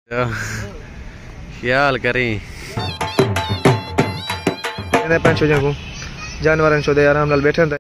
ख्याल करें जानवर आराम नाल बैठे होंगे।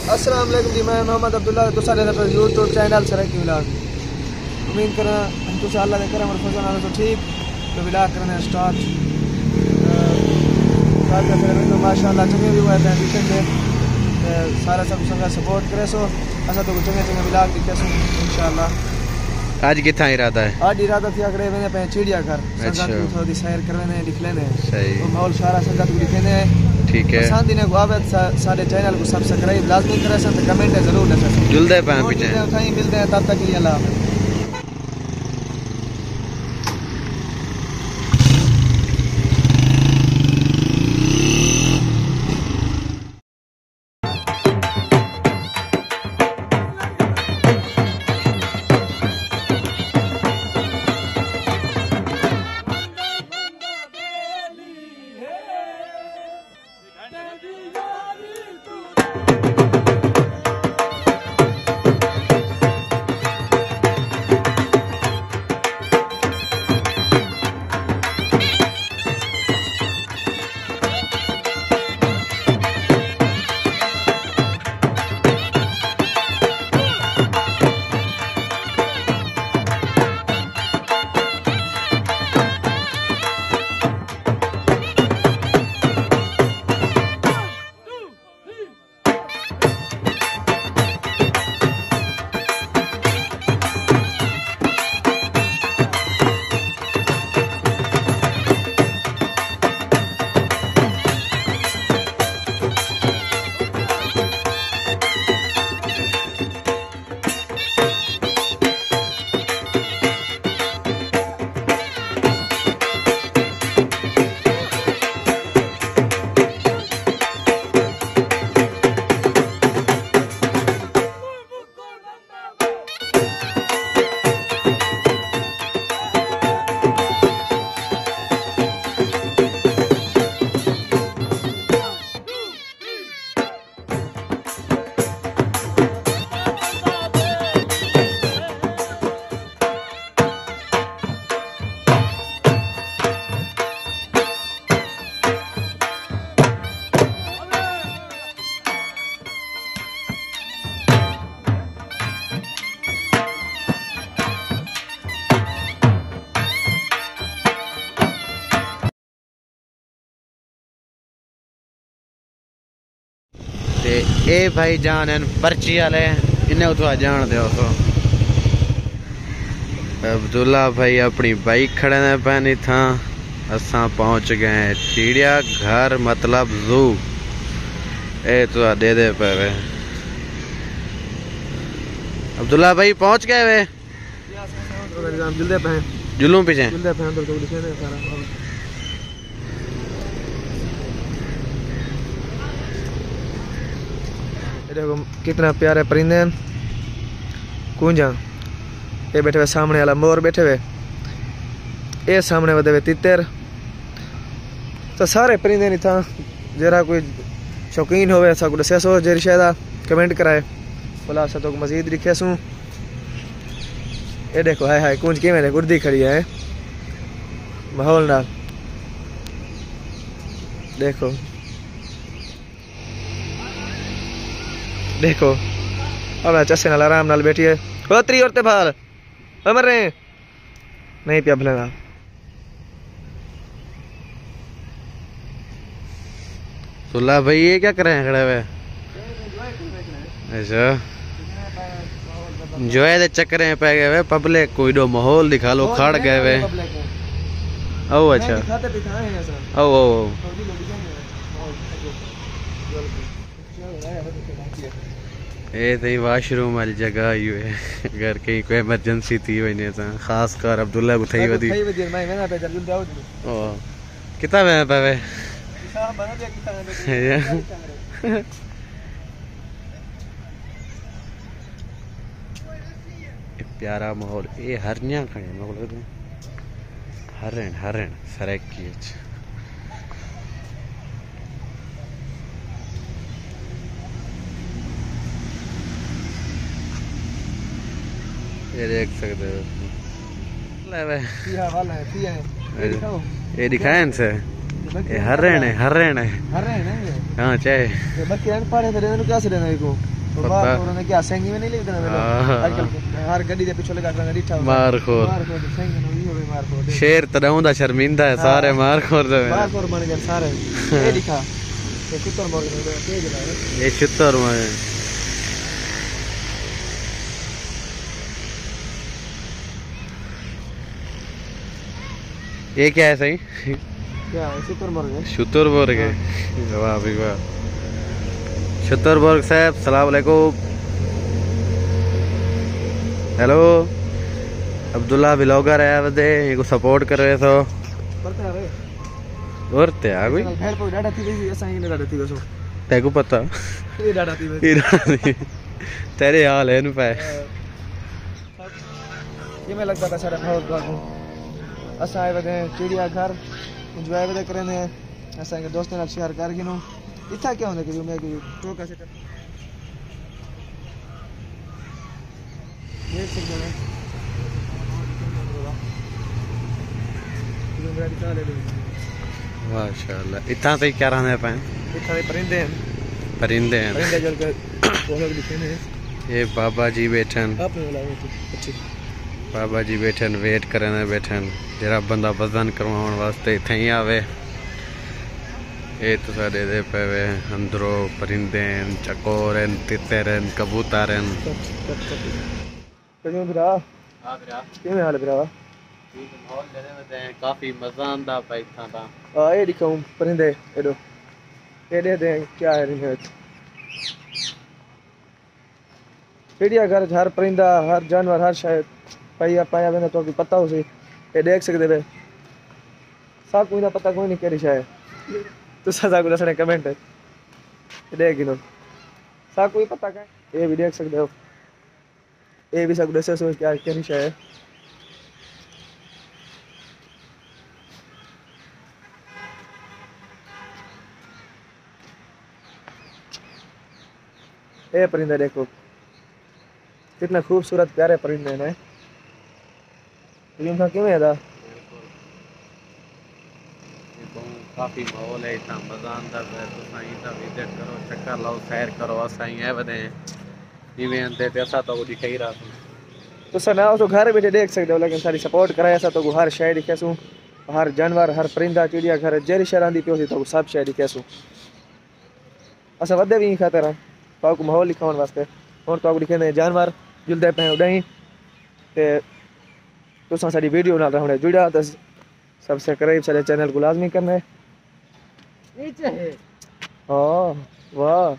अस्सलाम वालेकुम जी, मैं मोहम्मद अब्दुल्ला तो सारे यूट्यूब चैनल सराय की व्लॉग उम्मीद करा हम तो अल्लाह दे करम और फजल नाल तो ठीक तो व्लॉग करने स्टार्ट तो माशाअल्लाह चंगे भी हुए थे सारा सब संगा सपोर्ट करे सो असा तो चंगे चंगे व्लॉग दिखे सो इंशाअल्लाह। आज कितना इरादा है? आज इरादा थी अगले मैंने पे चिड़िया घर संगत को थोड़ी सैर करने दिखलेने सही तो माहौल सारा संगत को दिखने ठीक है। पसंद ने गुआवत सारे चैनल को सब्सक्राइब लाजमी करे सन तो कमेंट जरूर लिखे सन जुलदे पे पीछे कहीं मिलते हैं तब तक के लिए अल्लाह हाफ़िज़। ए भाई जान पर्ची वाले इन्हें उठवा जान दो तो अब्दुल्ला भाई अपनी बाइक खड़े ने पैनी था असा पहुंच गए चिड़िया घर मतलब जू ए तो दे दे पे अब्दुल्ला भाई पहुंच गए वे जुलूम पीछे देखो कितना प्यारे परिंदे हैं कूंजा ये बैठे हुए सामने वाला मोर बैठे हुए ये सामने बदे हुए तितर तो सारे परिंदे नहीं था जरा कोई शौकीन हो ऐसा कुछ दसे सो जरी शायद कमेंट कराए बोला सा तो मजीद लिखे सू ये देखो हाय हाय कूंज की मैंने गुर्दी खड़ी है माहौल ना देखो देखो अब चस्से नाल आराम नाल बैठी है होतरी औरते भाल मर रहे नहीं पिया भलेगा सुल्ला भाई ये क्या कर रहे हैं खड़े हुए? अच्छा एंजॉय दे चक्कर में पै गए वे पब्लिक कोई दो माहौल दिखा लो खड़ गए वे ओ अच्छा ओ ये तो वॉशरूम वाली जगह ही है अगर कहीं कोई इमरजेंसी थी वही खास कर अब्दुल्ला को थई वदी कितना वे पावे प्यारा माहौल ये हरनिया खड़े हरण हरण सरेक की ये देख सकते हो। ले वे पिया वाला है पिया है ये दिखाओ ये दिखाएं से ये हर्रेण है हर्रेण है ये हां चाहे ये बाकी अन पाड़े तो देने क्या से देना इनको और बात और ने क्या सेंगी में नहीं ले देना मेरे आजकल हर गड्डी दे पीछे लगा कर डिठा मार खोर सेंगी नो ये मार खोर शेर तड़ाउंदा शर्मिंदा है सारे मार खोर दे मार खोर बन गए सारे ये दिखा ये चित्तर मोर के तेज है ये चित्तर में ये क्या है सही क्या है शुतुरमुर्ग है वाह भाई वाह शुतुरमुर्ग साहब सलाम वालेकुम हेलो अब्दुल्ला ब्लॉगर है वदे इनको सपोर्ट कर रहे तो करते है और ते आ गई हेड पर डाटा थी गई ऐसा ही नहीं डाटा थी सो ते को पता ये डाटा थी तेरे हाल है नु पे ये मैं लगता था सारा बहुत बागू असा आए वदे चिड़िया घर एंजॉय वदे करने असा के दोस्तों नाल शेयर कर गिनो इतना क्या होने कि मैं तो कैसे ये सिग्नल है जो मेरा दिखा ले माशाल्लाह इतना सही क्या रहने पे इतना परिंदे परिंदे जल के वो लोग दिखे ने ये बाबा जी बैठन आपने बोला अच्छी बाबा जी बैठन वेट करने बैठन जरा बंदा वजन करवाउण वास्ते इथे ही आवे ये तो साडे दे पे अंदरो परिंदे चकोर तितर कबूतर कजो भरा हां भरा केवे हाल भरा ठीक माहौल लेने में काफी मजा आंदा पे इथा ता आ ये दिखाऊं परिंदे एडो ये दे क्या है इनमें चिड़िया घर हर परिंदा हर जानवर हर शायद पाया पाया मैंने तो पता हो सी ये देख सकते वे सा कोई ना पता कोई नहीं केरी शायद तो सदा को दसने कमेंट है देख गिनो सा कोई पता का ये भी देख सकते हो ये भी सब दसे सो क्या केरी शायद ये परिंदा देखो कितना खूबसूरत प्यारे परिंदे हैं इनका क्यों है काफी माहौल है इतना मजा आंदा है तो साईं दा विजिट करो चक्कर लाओ सैर करो असाई है वदे इवें अंते ते असा तो दिखाई रहा तो सना तो घर बैठे देख सकते हो लेकिन सारी सपोर्ट कराया ऐसा तो हर शय दिखेसू हर जानवर हर परिंदा चिड़िया घर जेरी शहर दी पियो तो सब शय दिखेसू असा वदे भी खातर तो को माहौल दिखावन वास्ते और तो दिखे जानवर जुलदे पे उड़ाई ते तो साडी वीडियो नाल रहने जुड़ा तो सब्सक्राइब सारे चैनल को लाजमी करना है नीचे है हां वाह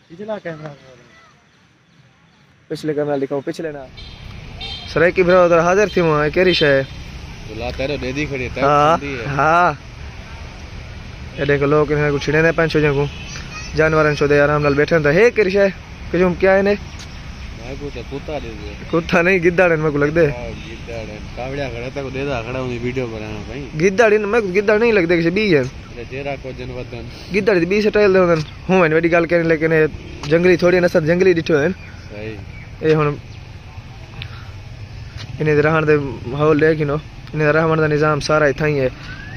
पिछला कैमरा पिछले कैमरा लिखाओ पिछले ना सराय की ब्रो उधर हाजिर थी वहां केरी शय बुला तेरे देदी खड़ी है हां हां ये देखो लोग इन्हें कुछ छिड़े ने पंचो जको जानवरन छो दे आराम नाल बैठे था हे केरी शय कि जो क्या है ने मैं को कुत्ता दे दे कुत्ता नहीं गिद्दाड़न में को लग दे गिद्दाड़न कावड़िया खड़ा था को दे दा खड़ा हुई वीडियो बनाना भाई गिद्दाड़ी में गिद्दाड़ नहीं लगदे कि बी है जेरा को जनवदन गिद्दाड़ दी 20 स्टाइल दे हूं मैंने बड़ी गल करने लेकिन जंगली थोड़ी नसर जंगली डिठो है सही ए हुन इन्हें रहन दे माहौल देखिनो इन्हें रहन दा निजाम सारा इथा ही है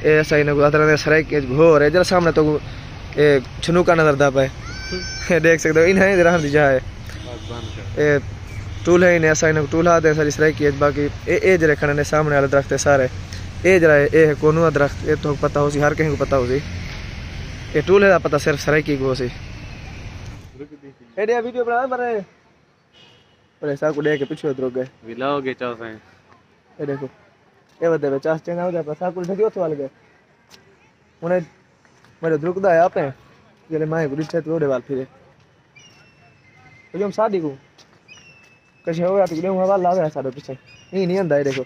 ए ऐसा इने को अदर सराय के घोर है जरा सामने तो ए छनुका नजर दा पे देख सकते हो इन्हें रहन दी जाए ए टूल है इन्हें ऐसा इन्हें टूल हाथ है सारी सराय की बाकी ए जरे खड़े सामने वाले दरख्त है सारे ए जरा ए है कोनो दरख्त ए तो पता हो सी हर कहीं को पता हो सी ये टूल है पता सिर्फ सराय की को सी ए वीडियो बना बने पर ऐसा को देख के पीछे उतर गए विलाओगे चास है ए देखो ए बदे में चास चंगा हो जाता सा को ढकियो तो अलग उन्हें मेरे दुखदा है आपे ये माए गुड़ी छत ओडे वाल फिरे तो हम शादी को कैसे हो गया तो गुड़े हवा लावे है साडे पीछे नहीं अंदा है देखो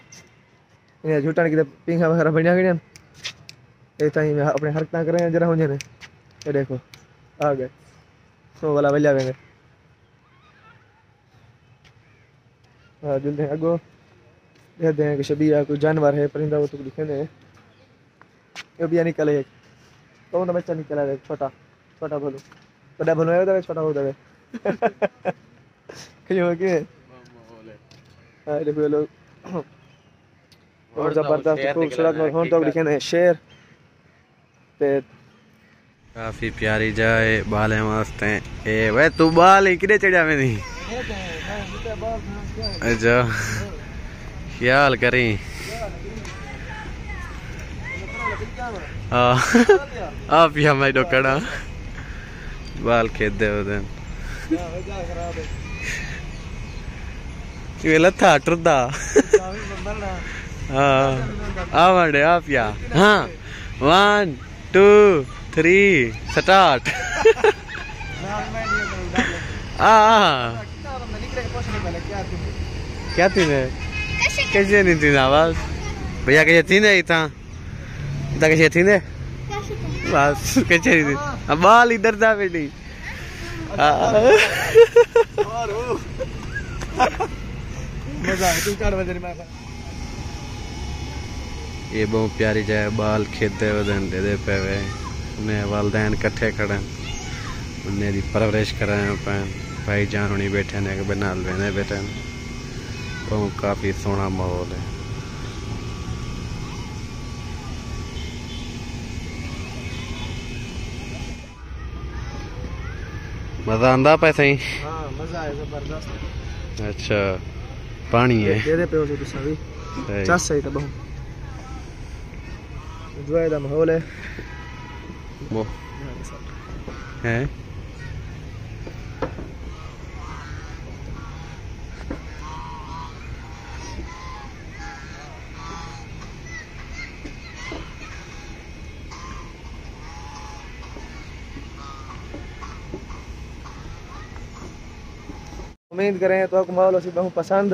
इन्हें झूठन की पिंगा वगैरह बढ़िया गड़ियन ए ताई में अपने हरकतां करे जरा हो जने ये देखो आ गए सो वाला बजा वेंगे हां जल्दी अगो दे दें कि शबिया कोई जानवर है परिंदा वो तो दिखे ने ये भी निकले एक तो ना बच्चा निकला है छोटा छोटा भलो बड़ा भलो है तो छोटा हो जाए क्यों के हां देखो लोग और जबरदस्त खूबसूरत और हुन तक दिखे शेर ते काफी प्यारी जगह है बाले वास्ते। ए वे तू बाल ही किधे चढ़ा में नहीं? अच्छा ख्याल करी। आप ही हमारे डोकड़ा बाल खेद दे उधर ये लथा टुरदा हाँ आवड़े आप या हाँ 1 2 3 स्टार्ट क्या थी ने कैसे नहीं थी आवाज भैया कैसे थी ने इतना कैसे थी ने बस कैसे नहीं थी अब बाल इधर था बेटी मजा है तू 4 बजे में ये बहुत प्यारी जगह बाल खेदे वदन दे पे वे उन्हें वालदैन कट्ठे खड़े उन्हें दी परवरिश कर रहे हैं भाई जान होनी बैठे ने के बना लेने बैठे बहुत काफी सोहना माहौल है। मजा आंदा पे सही? हां मजा है जबरदस्त। अच्छा पानी है दे पे हो तो सभी चस सही तो बहुत एंजॉय दा माहौल है वो है। उम्मीद करें तो आपको माहौल बहुत पसंद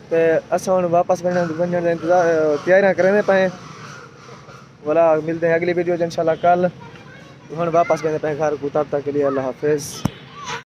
ते अस हुन वापस वञण दा इंतजार तैयारियां करने पे वाला मिलते हैं अगली वीडियो इंशाल्लाह कल। हम वापस वञे पे घर को, तब तक के लिए अल्लाह हाफिज़।